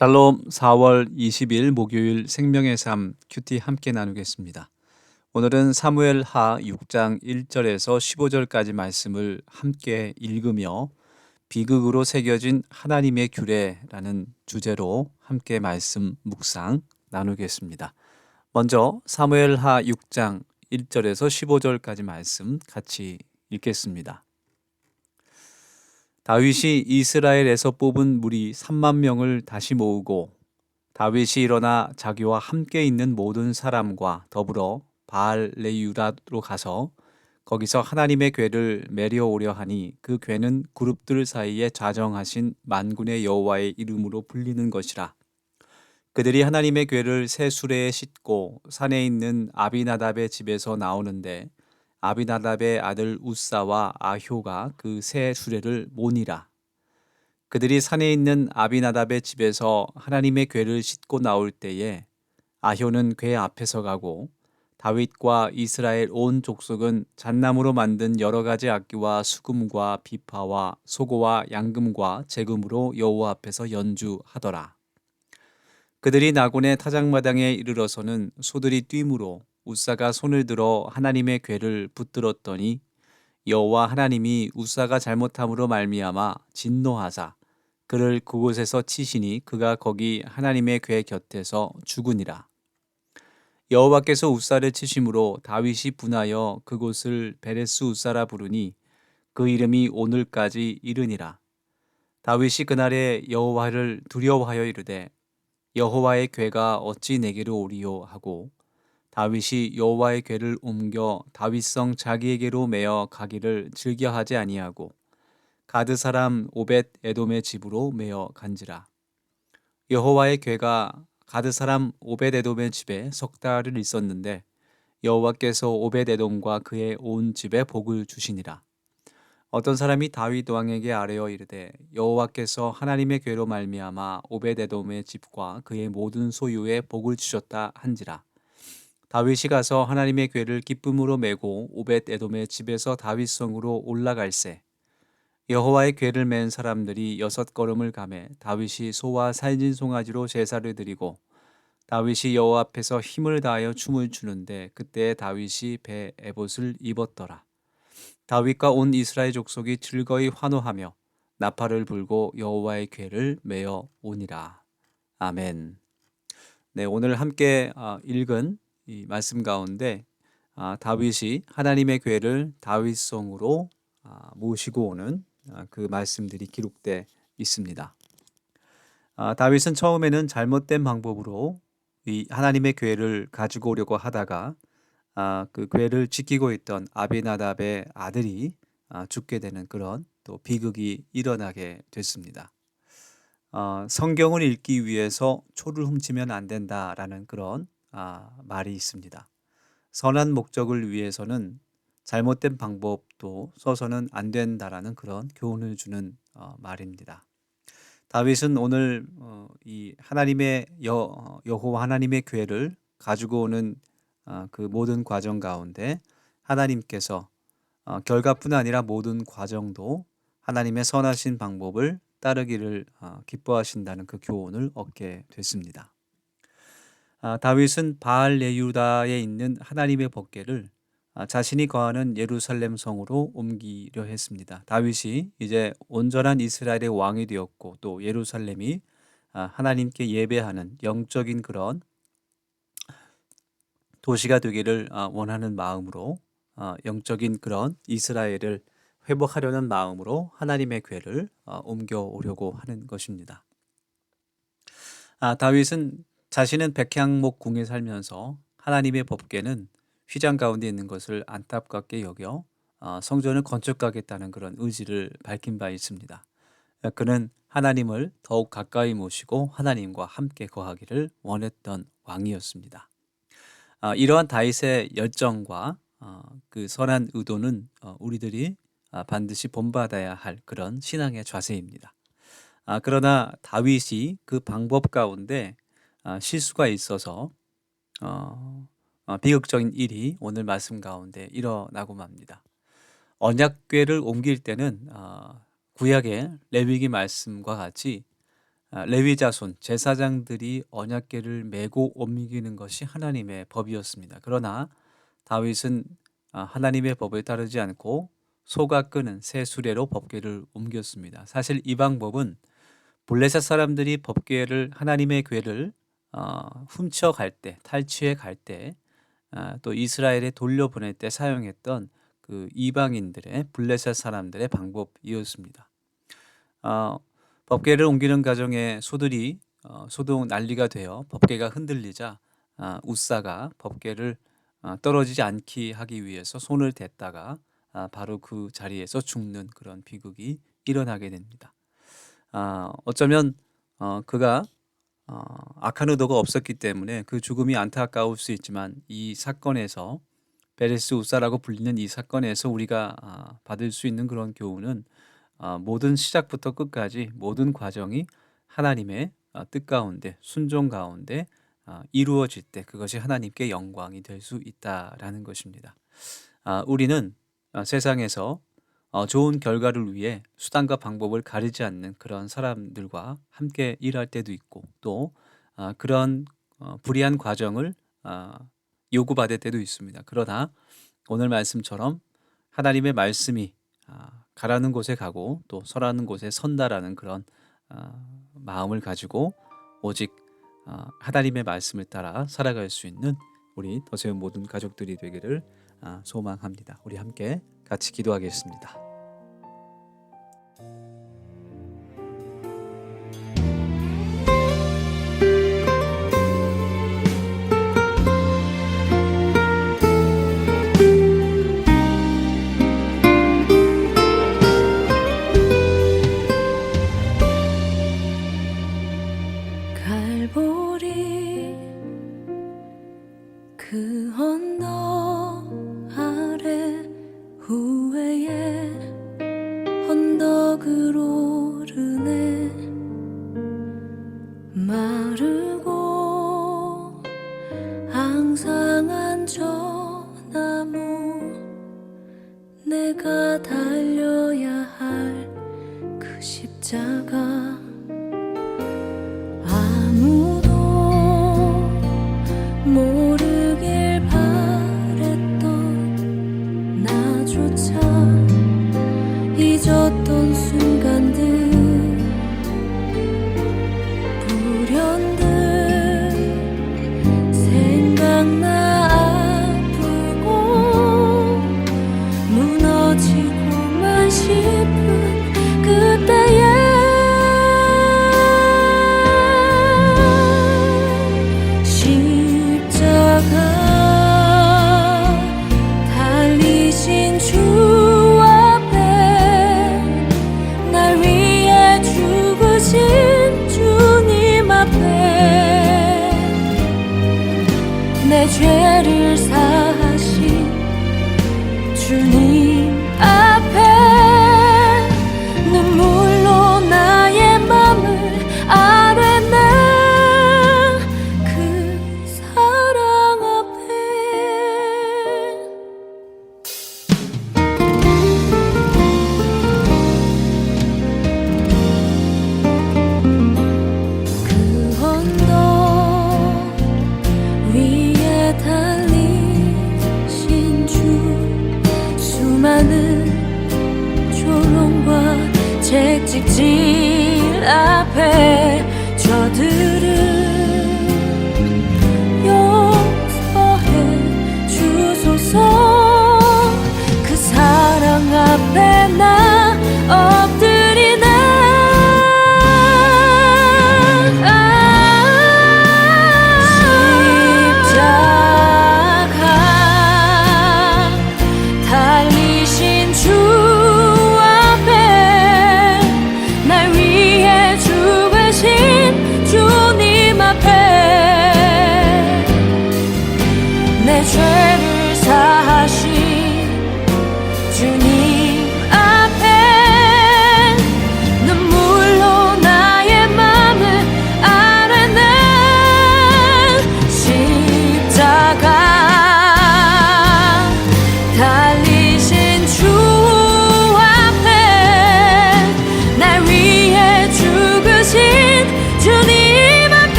샬롬 4월 20일 목요일 생명의 삶 큐티 함께 나누겠습니다. 오늘은 사무엘 하 6장 1절에서 15절까지 말씀을 함께 읽으며 비극으로 새겨진 하나님의 규례라는 주제로 함께 말씀 묵상 나누겠습니다. 먼저 사무엘 하 6장 1절에서 15절까지 말씀 같이 읽겠습니다. 다윗이 이스라엘에서 뽑은 무리 3만 명을 다시 모으고 다윗이 일어나 자기와 함께 있는 모든 사람과 더불어 바알 레유다로 가서 거기서 하나님의 궤를 메려오려 하니 그 궤는 그룹들 사이에 좌정하신 만군의 여호와의 이름으로 불리는 것이라. 그들이 하나님의 궤를 새 수레에 싣고 산에 있는 아비나답의 집에서 나오는데 아비나답의 아들 우사와 아효가 그 새 수레를 모니라. 그들이 산에 있는 아비나답의 집에서 하나님의 궤를 싣고 나올 때에 아효는 궤 앞에서 가고 다윗과 이스라엘 온 족속은 잣나무로 만든 여러 가지 악기와 수금과 비파와 소고와 양금과 제금으로 여호와 앞에서 연주하더라. 그들이 나곤의 타작마당에 이르러서는 소들이 뛰므로 우사가 손을 들어 하나님의 궤를 붙들었더니 여호와 하나님이 우사가 잘못함으로 말미암아 진노하사 그를 그곳에서 치시니 그가 거기 하나님의 궤 곁에서 죽으니라. 여호와께서 우사를 치심으로 다윗이 분하여 그곳을 베레스 우사라 부르니 그 이름이 오늘까지 이르니라. 다윗이 그날에 여호와를 두려워하여 이르되 여호와의 궤가 어찌 내게로 오리요 하고 다윗이 여호와의 궤를 옮겨 다윗성 자기에게로 메어 가기를 즐겨하지 아니하고 가드 사람 오벳 에돔의 집으로 메어 간지라. 여호와의 궤가 가드 사람 오벳 에돔의 집에 석 달을 있었는데 여호와께서 오벳 에돔과 그의 온 집에 복을 주시니라. 어떤 사람이 다윗 왕에게 아뢰어 이르되 여호와께서 하나님의 궤로 말미암아 오벳 에돔의 집과 그의 모든 소유에 복을 주셨다 한지라. 다윗이 가서 하나님의 궤를 기쁨으로 메고 오벳 에돔의 집에서 다윗성으로 올라갈새 여호와의 궤를 맨 사람들이 6걸음을 가매 다윗이 소와 살진 송아지로 제사를 드리고 다윗이 여호와 앞에서 힘을 다하여 춤을 추는데 그때 다윗이 배 에봇을 입었더라. 다윗과 온 이스라엘 족속이 즐거이 환호하며 나팔을 불고 여호와의 궤를 메어 오니라. 아멘. 네, 오늘 함께 읽은 이 말씀 가운데 다윗이 하나님의 궤를 다윗성으로 모시고 오는 그 말씀들이 기록돼 있습니다. 다윗은 처음에는 잘못된 방법으로 이 하나님의 궤를 가지고 오려고 하다가 그 궤를 지키고 있던 아비나답의 아들이 죽게 되는 그런 또 비극이 일어나게 됐습니다. 성경을 읽기 위해서 초를 훔치면 안 된다라는 그런 말이 있습니다. 선한 목적을 위해서는 잘못된 방법도 써서는 안 된다라는 그런 교훈을 주는 말입니다. 다윗은 오늘 이 하나님의 여호와 하나님의 궤를 가지고 오는 그 모든 과정 가운데 하나님께서 결과뿐 아니라 모든 과정도 하나님의 선하신 방법을 따르기를 기뻐하신다는 그 교훈을 얻게 됐습니다. 다윗은 바알 레유다에 있는 하나님의 법궤를 자신이 거하는 예루살렘 성으로 옮기려 했습니다. 다윗이 이제 온전한 이스라엘의 왕이 되었고 또 예루살렘이 하나님께 예배하는 영적인 그런 도시가 되기를 원하는 마음으로 영적인 그런 이스라엘을 회복하려는 마음으로 하나님의 궤를 옮겨오려고 하는 것입니다. 다윗은 자신은 백향목 궁에 살면서 하나님의 법궤는 휘장 가운데 있는 것을 안타깝게 여겨 성전을 건축하겠다는 그런 의지를 밝힌 바 있습니다. 그는 하나님을 더욱 가까이 모시고 하나님과 함께 거하기를 원했던 왕이었습니다. 이러한 다윗의 열정과 그 선한 의도는 우리들이 반드시 본받아야 할 그런 신앙의 자세입니다. 그러나 다윗이 그 방법 가운데 실수가 있어서 비극적인 일이 오늘 말씀 가운데 일어나고 맙니다. 언약궤를 옮길 때는 구약의 레위기 말씀과 같이 레위 자손 제사장들이 언약궤를 메고 옮기는 것이 하나님의 법이었습니다. 그러나 다윗은 하나님의 법을 따르지 않고 소가 끄는 새 수레로 법궤를 옮겼습니다. 사실 이 방법은 블레셋 사람들이 법궤를 하나님의 궤를 훔쳐갈 때, 탈취해 갈 때, 또 이스라엘에 돌려보낼 때 사용했던 그 이방인들의 블레셋 사람들의 방법이었습니다. 법궤를 옮기는 과정에 소들이 소동 난리가 되어 법궤가 흔들리자 우사가 법궤를 떨어지지 않게 하기 위해서 손을 댔다가 바로 그 자리에서 죽는 그런 비극이 일어나게 됩니다. 어쩌면 그가 악한 의도가 없었기 때문에 그 죽음이 안타까울 수 있지만 이 사건에서 베레스 우사라고 불리는 이 사건에서 우리가 받을 수 있는 그런 교훈은 모든 시작부터 끝까지 모든 과정이 하나님의 뜻 가운데 순종 가운데 이루어질 때 그것이 하나님께 영광이 될 수 있다라는 것입니다. 우리는 세상에서 좋은 결과를 위해 수단과 방법을 가리지 않는 그런 사람들과 함께 일할 때도 있고 또 그런 불이한 과정을 요구받을 때도 있습니다. 그러나 오늘 말씀처럼 하나님의 말씀이 가라는 곳에 가고 또 서라는 곳에 선다라는 그런 마음을 가지고 오직 하나님의 말씀을 따라 살아갈 수 있는 우리 더세운 모든 가족들이 되기를 소망합니다. 우리 함께 같이 기도하겠습니다. 갈보리 그 언덕 아래 후회의 언덕을 오르네 마르고 앙상한 저 나무 내가 달려야 할 그 십자가 아무도 모르길 바랬던 나조차 잊었던 순간들 불현듯 생각나 아프고 무너지고만 싶은 그때의 달리신 주 앞에 날 위해 죽으신 주님 앞에 내 죄를 사하신 주님 앞에 눈물로 나의 맘을 아뢰네 그 사랑 앞에 그 언덕 위에 달리신 주 수많은 조롱과 채찍질 앞에 저들은 용서해 주소서 그 사랑 앞에 나